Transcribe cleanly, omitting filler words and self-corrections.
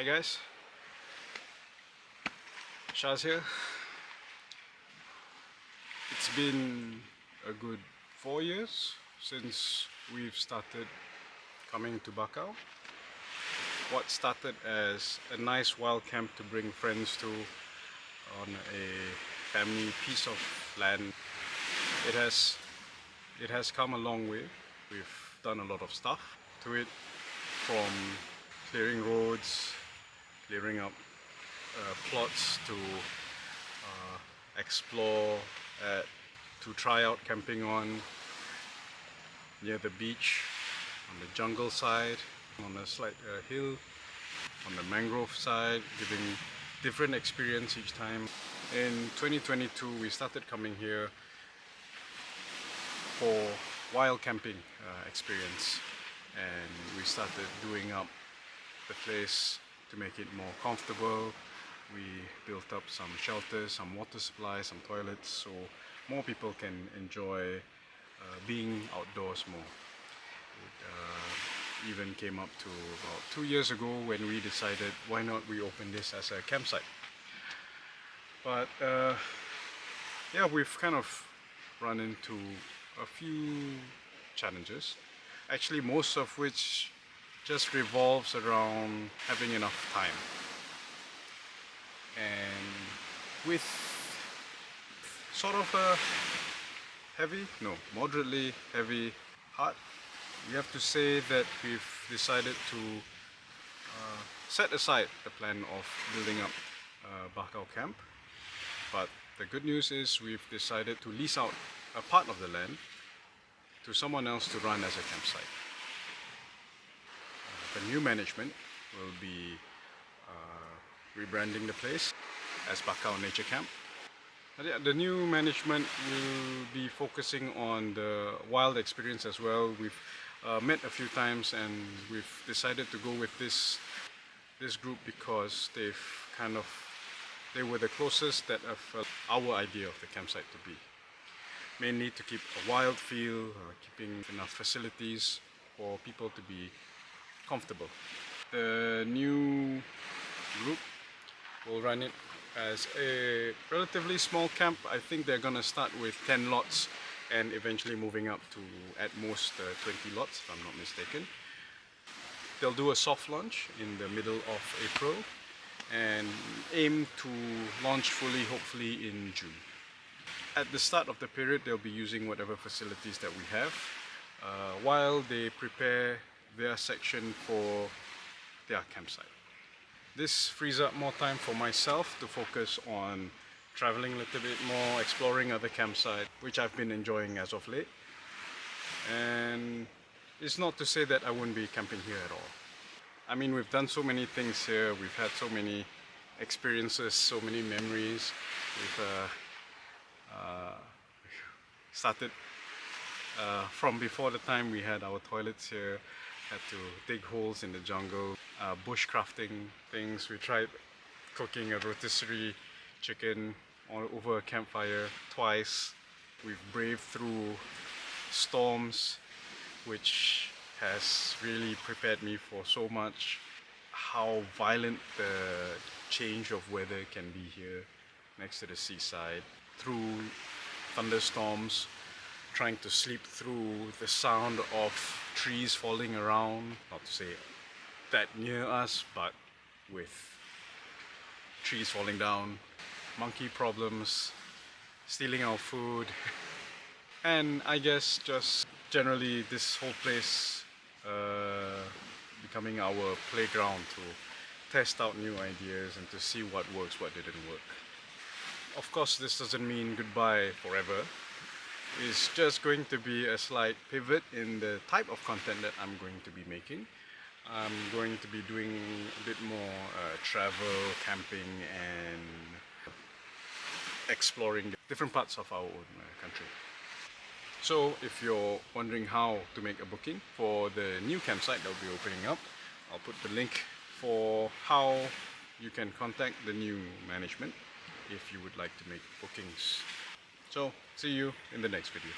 Hi guys, Shaz here. It's been a good 4 years since we've started coming to Bakau. What started as a nice wild camp to bring friends to on a family piece of land, it has come a long way. We've done a lot of stuff to it, from clearing roads, clearing up plots to explore, to try out camping on near the beach, on the jungle side, on a slight hill, on the mangrove side, giving different experience each time. In 2022 we started coming here for wild camping experience, and we started doing up the place to make it more comfortable. We built up some shelters, some water supply, some toilets, so more people can enjoy being outdoors more. It even came up to about 2 years ago when we decided why not we open this as a campsite. But yeah, we've kind of run into a few challenges, actually most of which just revolves around having enough time. And with sort of a moderately heavy heart, we have to say that we've decided to set aside the plan of building up Bakau Camp. But the good news is we've decided to lease out a part of the land to someone else to run as a campsite. The new management will be rebranding the place as Bakau Nature Camp. But yeah, the new management will be focusing on the wild experience as well. We've met a few times and we've decided to go with this group because they were the closest that have our idea of the campsite to be. Mainly to keep a wild feel, keeping enough facilities for people to be comfortable. The new group will run it as a relatively small camp. I think they're gonna start with 10 lots and eventually moving up to at most 20 lots, if I'm not mistaken. They'll do a soft launch in the middle of April and aim to launch fully hopefully in June. At the start of the period they'll be using whatever facilities that we have while they prepare their section for their campsite. This frees up more time for myself to focus on traveling a little bit more, exploring other campsites, which I've been enjoying as of late. And it's not to say that I wouldn't be camping here at all. I mean, we've done so many things here, we've had so many experiences, so many memories. We've started from before the time we had our toilets here, had to dig holes in the jungle, bushcrafting things. We tried cooking a rotisserie chicken over a campfire twice. We've braved through storms, which has really prepared me for so much. How violent the change of weather can be here next to the seaside. Through thunderstorms, trying to sleep through the sound of trees falling around, not to say that near us, but with trees falling down, monkey problems, stealing our food, and I guess just generally this whole place becoming our playground to test out new ideas and to see what works, what didn't work. Of course, this doesn't mean goodbye forever. It's just going to be a slight pivot in the type of content that I'm going to be making. I'm going to be doing a bit more travel, camping and exploring different parts of our own country. So if you're wondering how to make a booking for the new campsite that will be opening up, I'll put the link for how you can contact the new management if you would like to make bookings. So, see you in the next video.